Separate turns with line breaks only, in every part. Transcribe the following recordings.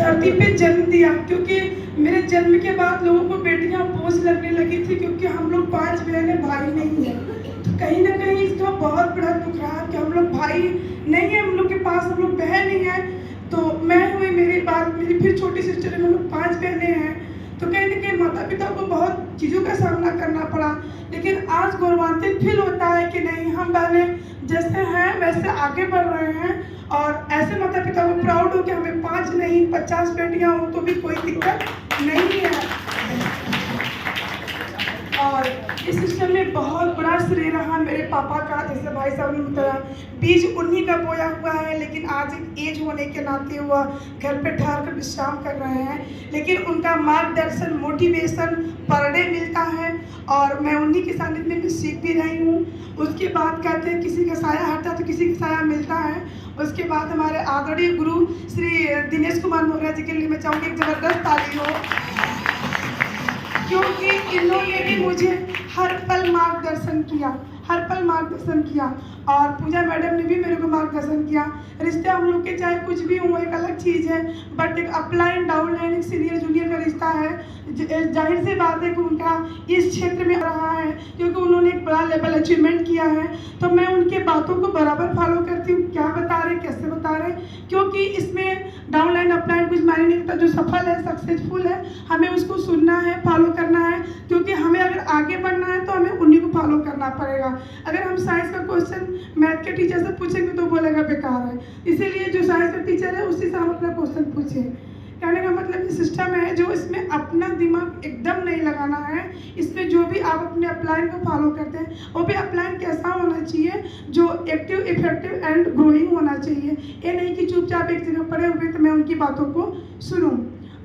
धरती पे जन्म दिया, क्योंकि मेरे जन्म के बाद लोगों को बेटियां बोझ लगने लगी थी, क्योंकि हम लोग 5 बहनें, भाई नहीं है। तो कहीं ना कहीं इसका बहुत बड़ा दुख रहा कि हम लोग भाई नहीं है, हम लोग के पास हम लोग बहन नहीं है। तो मैं हुई, मेरी बात, मेरी फिर छोटी सिस्टर है, हम लोग 5 बहनें हैं। तो कहीं ना कहीं माता पिता को बहुत चीज़ों का सामना करना पड़ा, लेकिन आज गौरवान्वित फील होता है कि नहीं, हम बहनें जैसे हैं वैसे आगे बढ़ रहे हैं। और ऐसे माता पिता को प्राउड हो कि हमें 5 नहीं 50 बेटियां हो तो भी कोई दिक्कत नहीं है। और इस सिस्टम में बहुत बड़ा श्रेय रहा मेरे पापा का, जैसे भाई साहब ने बताया, बीज उन्हीं का बोया हुआ है। लेकिन आज एक एज होने के नाते हुआ घर पे ठहर कर विश्राम कर रहे हैं, लेकिन उनका मार्गदर्शन, मोटिवेशन पर डे मिलता है और मैं उन्हीं के सानिध्य में सीख भी रही हूँ। उसके बाद कहते हैं किसी का साया हटता तो किसी का साया मिलता है। उसके बाद हमारे आदरणीय गुरु श्री दिनेश कुमार मौर्य जी के लिए मैं चाहूँगी एक ज़बरदस्त ताली हो, क्योंकि इन्होंने भी मुझे हर पल मार्गदर्शन किया, हर पल मार्गदर्शन किया। और पूजा मैडम ने भी मेरे को मार्गदर्शन किया। रिश्ते हम लोग के चाहे कुछ भी हो, एक अलग चीज़ है, बट एक अपलाइन डाउनलाइन, एक सीनियर जूनियर का रिश्ता है। जाहिर सी बात है कि उनका इस क्षेत्र में रहा है, क्योंकि उन्होंने एक बड़ा लेवल अचीवमेंट किया है। तो मैं उनके बातों को बराबर फॉलो करती हूँ, क्या बता रहे, कैसे बता रहे, क्योंकि इसमें डाउनलाइन अपलाइन कुछ मायने नहीं रखता। जो सफल है, सक्सेसफुल है, हमें उसको सुनना है, फॉलो करना है, क्योंकि हमें अगर आगे बढ़ना है तो हमें उन्हीं को फॉलो करना पड़ेगा। अगर हम साइंस का क्वेश्चन मैथ के टीचर से पूछेंगे तो बोलेगा बेकार है, इसीलिए जो साइंस का टीचर है उसी से हम अपना क्वेश्चन पूछें। कहने का मतलब ये सिस्टम है जो इसमें अपना दिमाग एकदम नहीं लगाना है। इसमें जो भी आप अपने अपलाइन को फॉलो करते हैं, वो भी अपलाइन कैसा होना चाहिए, जो एक्टिव, इफेक्टिव एंड ग्रोइंग होना चाहिए। ये नहीं कि चुपचाप एक जगह पड़े हुए तो मैं उनकी बातों को सुनूं।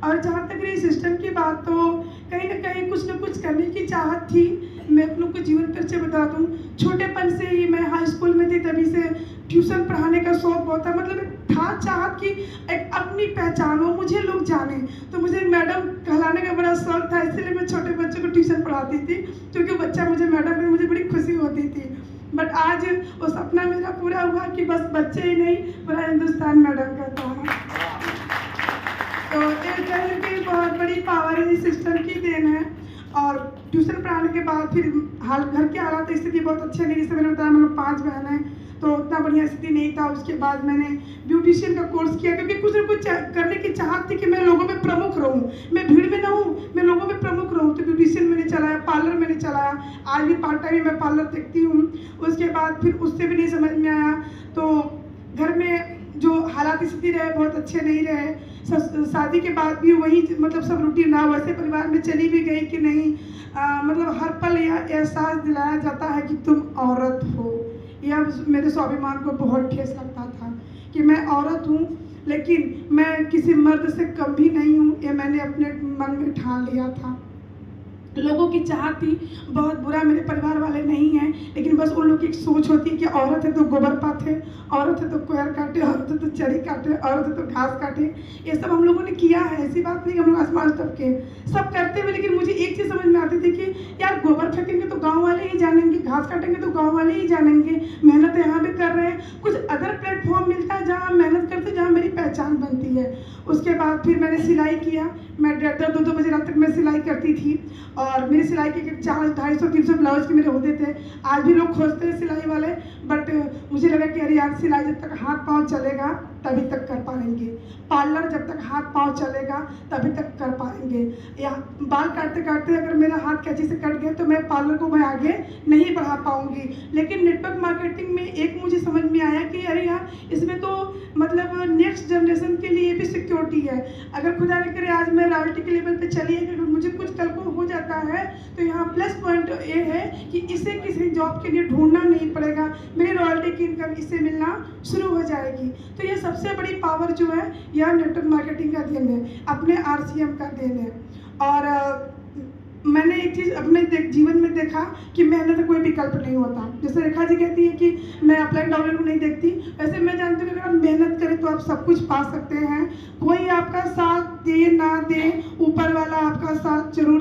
और जहाँ तक रही सिस्टम की बात, तो कहीं ना कहीं कुछ न कुछ करने की चाहत थी। मैं अपनों को जीवन परिचय बता दूँ, छोटेपन से ही मैं हाई स्कूल में थी, तभी से ट्यूशन पढ़ाने का शौक बहुत था। मतलब था चाहत कि एक अपनी पहचान हो, मुझे लोग जाने। तो मुझे मैडम कहलाने का बड़ा शौक था, इसलिए मैं छोटे बच्चों को ट्यूशन पढ़ाती थी, क्योंकि बच्चा मुझे मैडम में मुझे बड़ी खुशी होती थी। बट आज वो सपना मेरा पूरा हुआ कि बस बच्चे ही नहीं, पूरा हिंदुस्तान मैडम कहता है। तो एक बहुत बड़ी पावर इस सिस्टम की देन है। और ट्यूशन पढ़ाने के बाद फिर हाल घर के हालात स्थिति बहुत अच्छे नहीं, जैसे मैंने बताया हम लोग 5 बहन हैं, तो उतना बढ़िया स्थिति नहीं था। उसके बाद मैंने ब्यूटिशियन का कोर्स किया, क्योंकि कुछ ना कुछ करने की चाहत थी कि मैं लोगों में प्रमुख रहूं, मैं भीड़ में ना हूँ, मैं लोगों में प्रमुख रहूं। तो ब्यूटिशियन मैंने चलाया, पार्लर मैंने चलाया, आज भी पार्ट टाइम मैं पार्लर देखती हूँ। उसके बाद फिर उससे भी नहीं समझ में आया, तो घर में जो हालात स्थिति रहे बहुत अच्छे नहीं रहे। शादी के बाद भी वही मतलब सब रूटीन रहा, वैसे परिवार में चली भी गई कि नहीं, मतलब हर पल यह एहसास दिलाया जाता है कि तुम औरत हो। यह मेरे स्वाभिमान को बहुत ठेस लगता था कि मैं औरत हूँ, लेकिन मैं किसी मर्द से कम भी नहीं हूँ, ये मैंने अपने मन में ठान लिया था। लोगों की चाहत थी, बहुत बुरा मेरे परिवार वाले नहीं हैं, लेकिन बस उन लोग की एक सोच होती है कि औरत है तो गोबर पाथे, औरत है तो कोयर काटे, औरत है तो चरी काटे, औरत है तो घास काटे। ये सब हम लोगों ने किया है, ऐसी बात नहीं हम लोग आसमान टपके सब करते हुए। लेकिन मुझे एक चीज़ समझ में आती थी कि यार गोबर फेंकेंगे तो गाँव वाले ही जानेंगे, घास काटेंगे तो गाँव वाले ही जानेंगे, मेहनत यहाँ भी कर रहे हैं। कुछ अदर प्लेटफॉर्म मिलता है जहाँ हम मेहनत करते, जहाँ मेरी पहचान बनती है। उसके बाद फिर मैंने सिलाई किया, मैं 1:30-2 बजे रात तक मैं सिलाई करती थी, और मेरी सिलाई के 400-250-300 ब्लाउज के मेरे होते थे। आज भी लोग खोजते हैं सिलाई वाले, बट मुझे लगा कि अरे यार सिलाई जब तक हाथ पाँव चलेगा तभी तक कर पाएंगे, पार्लर जब तक हाथ पाँव चलेगा तभी तक कर पाएंगे। या बाल काटते काटते अगर मेरा हाथ कैंची से कट गया तो मैं पार्लर को मैं आगे नहीं बढ़ा पाऊंगी। लेकिन नेटवर्क मार्केटिंग में एक मुझे समझ में आया कि अरे यार इसमें तो मतलब नेक्स्ट जनरेशन के लिए भी सिक्योरिटी है। अगर खुदा न करे आज मैं रॉयल्टी के लेवल पे चली है, मुझे कुछ कल को हो जाता है, तो यहाँ प्लस पॉइंट ये है कि इसे किसी जॉब के लिए ढूंढना नहीं पड़ेगा, मेरी रॉयल्टी की इनकम इससे मिलना शुरू हो जाएगी। तो ये सबसे बड़ी पावर जो है यह नेटवर्क मार्केटिंग का देन है, अपने RCM का देन है। और मैंने एक चीज़ अपने जीवन में देखा कि मेहनत का कोई विकल्प नहीं होता। जैसे रेखा जी कहती है कि मैं अपलाइन डाउनलाइन को नहीं देखती, वैसे मैं जानती हूँ कि अगर आप मेहनत करें तो आप सब कुछ पा सकते हैं। कोई आपका साथ दे ना दे, ऊपर वाला आपका साथ जरूर